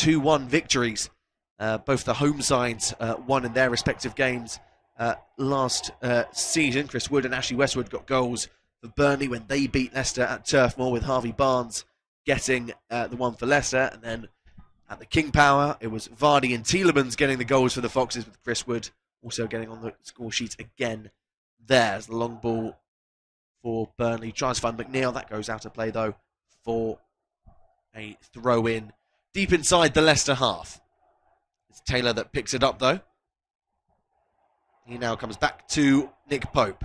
2-1 victories. Both the home sides won in their respective games last season. Chris Wood and Ashley Westwood got goals for Burnley when they beat Leicester at Turf Moor, with Harvey Barnes getting the one for Leicester. And then at the King Power, it was Vardy and Tielemans getting the goals for the Foxes, with Chris Wood also getting on the score sheet again there. As the long ball for Burnley tries to find McNeil. That goes out of play, though, for a throw-in deep inside the Leicester half. It's Taylor that picks it up, though. He now comes back to Nick Pope.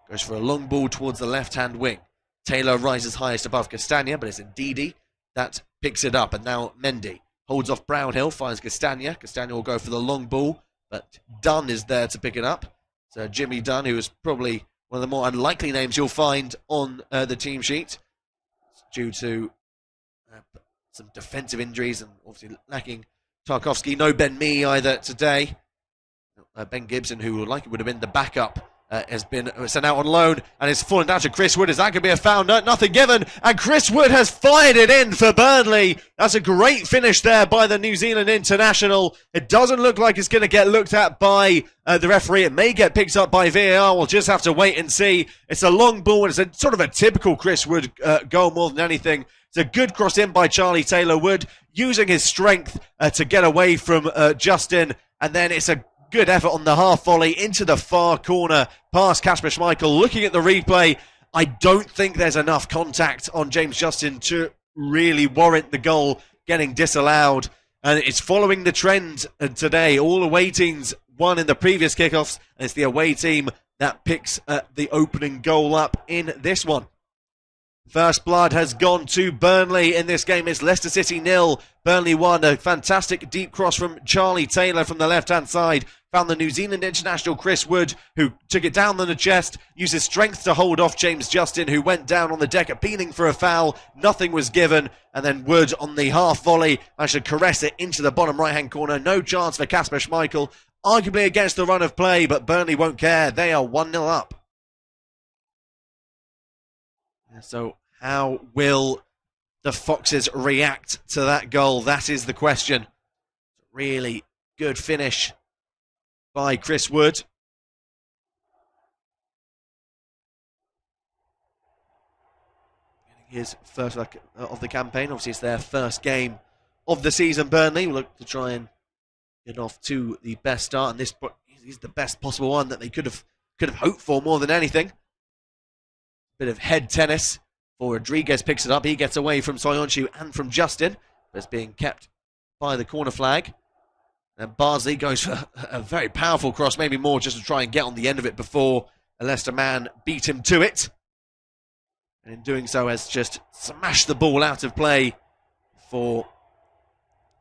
Goes for a long ball towards the left-hand wing. Taylor rises highest above Castagna, but it's Ndidi that picks it up. And now Mendy holds off Brownhill, finds Castagna. Castagna will go for the long ball, but Dunn is there to pick it up. So Jimmy Dunn, who is probably one of the more unlikely names you'll find on the team sheet, due to some defensive injuries and obviously lacking Tarkowski. No Ben Mee either today. Ben Gibson, who likely would have been the backup, has been sent out on loan and is fallen down to Chris Wood. Is that going to be a foul? No, nothing given, and Chris Wood has fired it in for Burnley. That's a great finish there by the New Zealand international. It doesn't look like it's going to get looked at by the referee. It may get picked up by VAR. We'll just have to wait and see. It's a long ball, and it's a sort of a typical Chris Wood goal more than anything. It's a good cross in by Charlie Taylor-Wood, using his strength to get away from Justin, and then it's a good effort on the half volley into the far corner past Kasper Schmeichel. Looking at the replay, I don't think there's enough contact on James Justin to really warrant the goal getting disallowed. And it's following the trend today. All away teams won in the previous kickoffs, and it's the away team that picks the opening goal up in this one. First blood has gone to Burnley in this game. It's Leicester City 0, Burnley 1. A fantastic deep cross from Charlie Taylor from the left-hand side. Found the New Zealand international Chris Wood, who took it down on the chest, used his strength to hold off James Justin, who went down on the deck appealing for a foul. Nothing was given, and then Wood on the half volley managed to caress it into the bottom right-hand corner. No chance for Kasper Schmeichel, arguably against the run of play, but Burnley won't care. They are 1-0 up. So how will the Foxes react to that goal? That is the question. Really good finish by Chris Wood. Getting his first of the campaign. Obviously, it's their first game of the season, Burnley. We'll look to try and get off to the best start, and this is the best possible one that they could have hoped for more than anything. Bit of head tennis. Rodriguez picks it up. He gets away from Soyuncu and from Justin, but it's being kept by the corner flag. And Barnsley goes for a very powerful cross, maybe more just to try and get on the end of it before a Leicester man beat him to it. And in doing so has just smashed the ball out of play for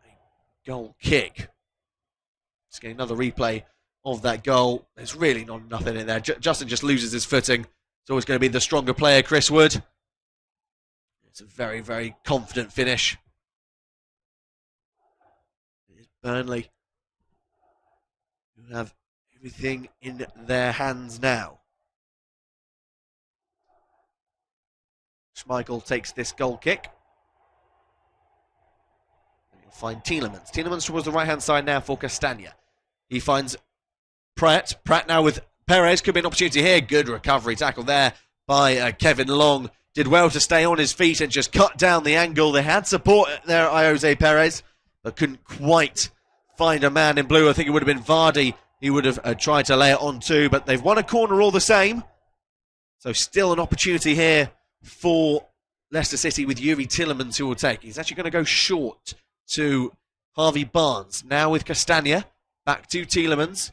a goal kick. Just getting another replay of that goal. There's really not nothing in there. Justin just loses his footing. It's always going to be the stronger player, Chris Wood. It's a very, very confident finish. It is Burnley who have everything in their hands now. Schmeichel takes this goal kick. And you'll find Tielemans. Tielemans towards the right-hand side now for Castagna. He finds Pratt. Pratt now with Perez. Could be an opportunity here. Good recovery tackle there by Kevin Long. Did well to stay on his feet and just cut down the angle. They had support there at Jose Perez, but couldn't quite find a man in blue. I think it would have been Vardy he would have tried to lay it on to, but they've won a corner all the same. So still an opportunity here for Leicester City with Yuri Tielemans, who will take. He's actually going to go short to Harvey Barnes. Now with Castagna, back to Tielemans.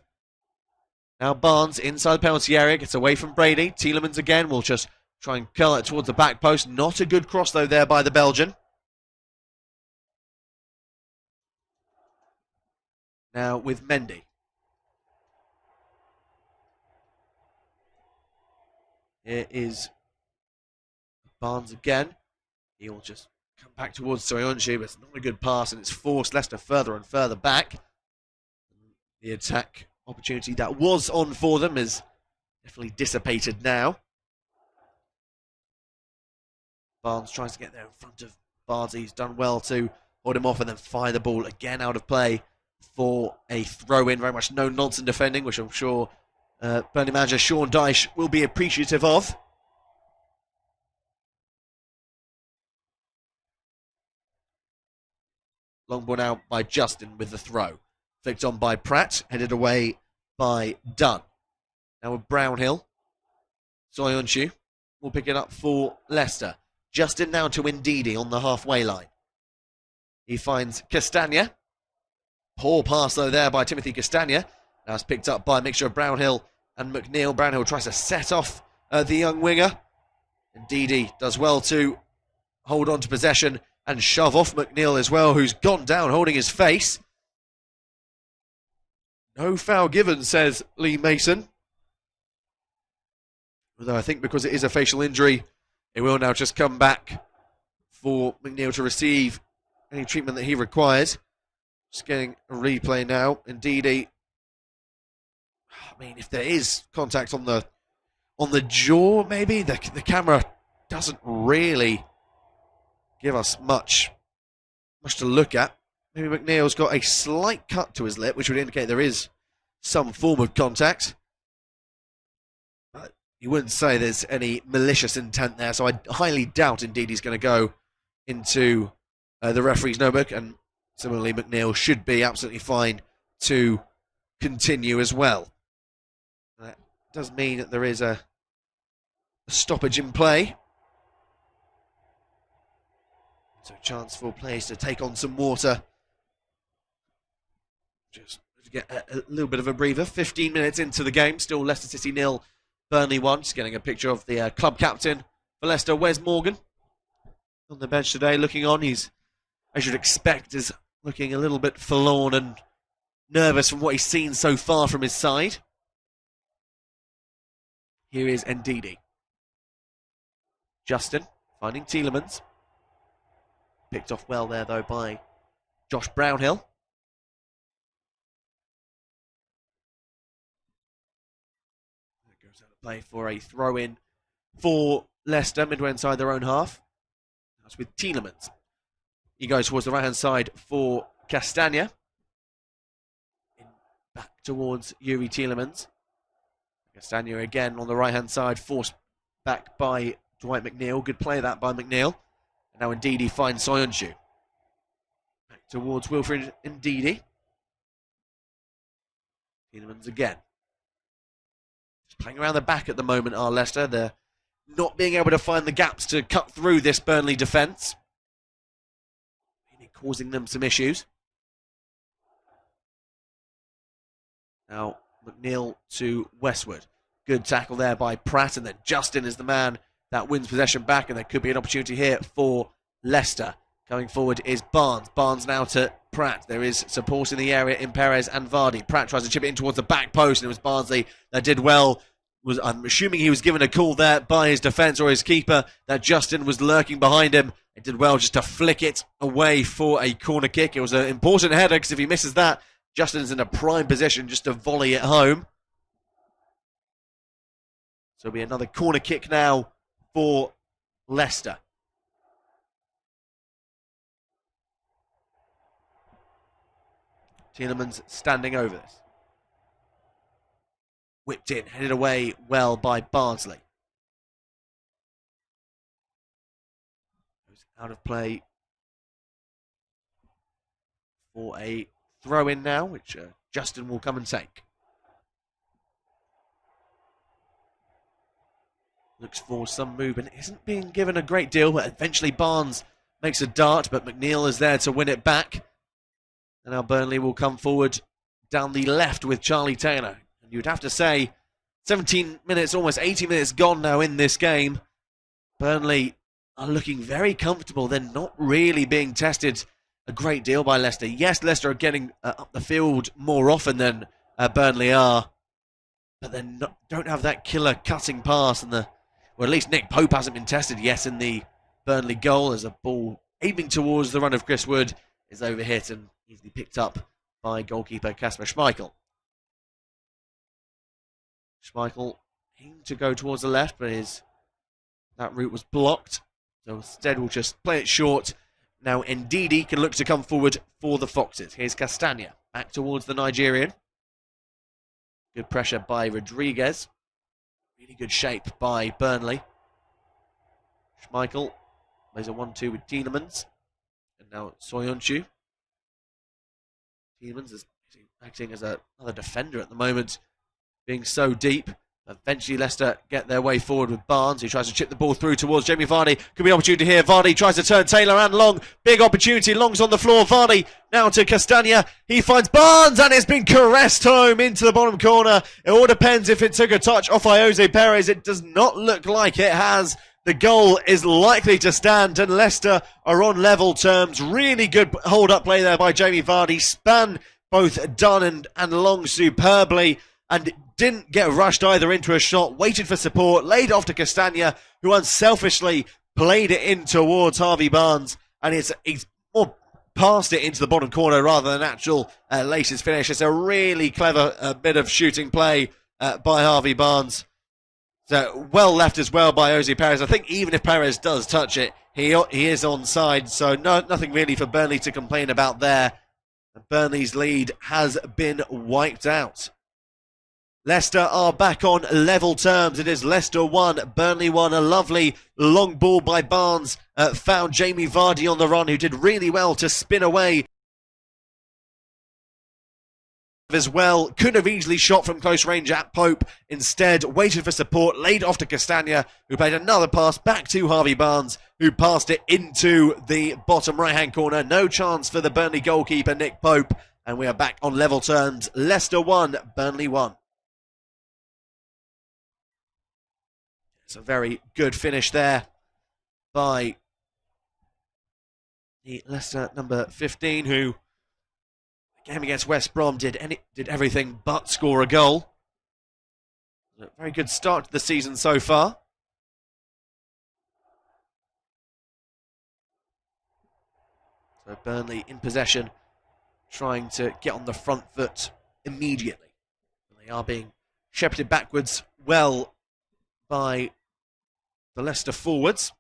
Now Barnes inside the penalty area, gets away from Brady. Tielemans again will just try and curl it towards the back post. Not a good cross, though, there by the Belgian. Now with Mendy. Here is Barnes again. He'll just come back towards Soyuncu, but it's not a good pass, and it's forced Leicester further and further back. The attack opportunity that was on for them is definitely dissipated now. Barnes tries to get there in front of Barnes. He's done well to hold him off and then fire the ball again out of play for a throw-in. Very much no-nonsense defending, which I'm sure Burnley manager Sean Dyche will be appreciative of. Long ball now by Justin with the throw. Flicked on by Pratt, headed away by Dunn. Now with Brownhill. Soyuncu will pick it up for Leicester. Justin now to Ndidi on the halfway line. He finds Castagna. Poor pass though there by Timothy Castagna. Now it's picked up by a mixture of Brownhill and McNeil. Brownhill tries to set off the young winger. Ndidi does well to hold on to possession and shove off McNeil as well, who's gone down holding his face. No foul given, says Lee Mason. Although I think because it is a facial injury, it will now just come back for McNeil to receive any treatment that he requires. Just getting a replay now. Ndidi, I mean, if there is contact on the jaw, maybe the camera doesn't really give us much to look at. Maybe McNeil's got a slight cut to his lip, which would indicate there is some form of contact. But you wouldn't say there's any malicious intent there, so I highly doubt indeed he's going to go into the referee's notebook, and similarly McNeil should be absolutely fine to continue as well. That does mean that there is a stoppage in play. So a chance for players to take on some water. Just to get a little bit of a breather. 15 minutes into the game, still Leicester City 0, Burnley 1. Just getting a picture of the club captain for Leicester, Wes Morgan, on the bench today looking on. He's, as you'd expect, is looking a little bit forlorn and nervous from what he's seen so far from his side. Here is Ndidi. Justin finding Tielemans. Picked off well there, though, by Josh Brownhill. That goes out of play for a throw-in for Leicester, midway inside their own half. That's with Tielemans. He goes towards the right-hand side for Castagna. Back towards Yuri Tielemans. Castagna again on the right-hand side, forced back by Dwight McNeil. Good play that by McNeil. Now Ndidi finds Soyuncu. Back towards Wilfred Ndidi. Tielemans again. Just playing around the back at the moment are Leicester. They're not being able to find the gaps to cut through this Burnley defence. Maybe causing them some issues. Now McNeil to Westwood. Good tackle there by Pratt, and then Justin is the man that wins possession back, and there could be an opportunity here for Leicester. Coming forward is Barnes. Barnes now to Pratt. There is support in the area in Perez and Vardy. Pratt tries to chip it in towards the back post, and it was Barnsley that did well. I'm assuming he was given a call there by his defence or his keeper that Justin was lurking behind him. It did well just to flick it away for a corner kick. It was an important header, because if he misses that, Justin's in a prime position just to volley it home. So it'll be another corner kick now for Leicester. Tielemans standing over this. Whipped in, headed away well by Barnsley. Goes out of play for a throw-in now, which Justin will come and take. Looks for some movement. Isn't being given a great deal, but eventually Barnes makes a dart, but McNeil is there to win it back. And now Burnley will come forward down the left with Charlie Taylor. And you'd have to say 17 minutes, almost 80 minutes gone now in this game. Burnley are looking very comfortable. They're not really being tested a great deal by Leicester. Yes, Leicester are getting up the field more often than Burnley are, but they don't have that killer cutting pass, and or at least Nick Pope hasn't been tested yet in the Burnley goal, as a ball aiming towards the run of Chris Wood is overhit and easily picked up by goalkeeper Kasper Schmeichel. Schmeichel aimed to go towards the left, but that route was blocked. So instead we'll just play it short Now Ndidi can look to come forward for the Foxes. Here's Castagna, back towards the Nigerian. Good pressure by Rodriguez. Really good shape by Burnley. Schmeichel plays a 1-2 with Tielemans. And now Soyuncu. Tielemans is acting as another defender at the moment, being so deep. Eventually Leicester get their way forward with Barnes, who tries to chip the ball through towards Jamie Vardy. Could be an opportunity here. Vardy tries to turn Taylor and Long. Big opportunity. Long's on the floor. Vardy now to Castagna. He finds Barnes and it's been caressed home into the bottom corner. It all depends if it took a touch off Jose Perez. It does not look like it has. The goal is likely to stand and Leicester are on level terms. Really good hold-up play there by Jamie Vardy. Span both Dunn and Long superbly and didn't get rushed either into a shot. Waited for support, laid off to Castagna, who unselfishly played it in towards Harvey Barnes. And he's more passed it into the bottom corner rather than actual latest finish. It's a really clever bit of shooting play by Harvey Barnes. So well left as well by Jose Perez. I think even if Perez does touch it, he is onside. So nothing really for Burnley to complain about there. Burnley's lead has been wiped out. Leicester are back on level terms. It is Leicester 1, Burnley 1. A lovely long ball by Barnes found Jamie Vardy on the run, who did really well to spin away as well. Could have easily shot from close range at Pope. Instead, waited for support, laid off to Castagna, who played another pass back to Harvey Barnes, who passed it into the bottom right-hand corner. No chance for the Burnley goalkeeper, Nick Pope. And we are back on level terms. Leicester 1, Burnley 1. It's a very good finish there by the Leicester number 15, who the game against West Brom did everything but score a goal. A very good start to the season so far. So Burnley in possession, trying to get on the front foot immediately. They are being shepherded backwards well by the Leicester forwards.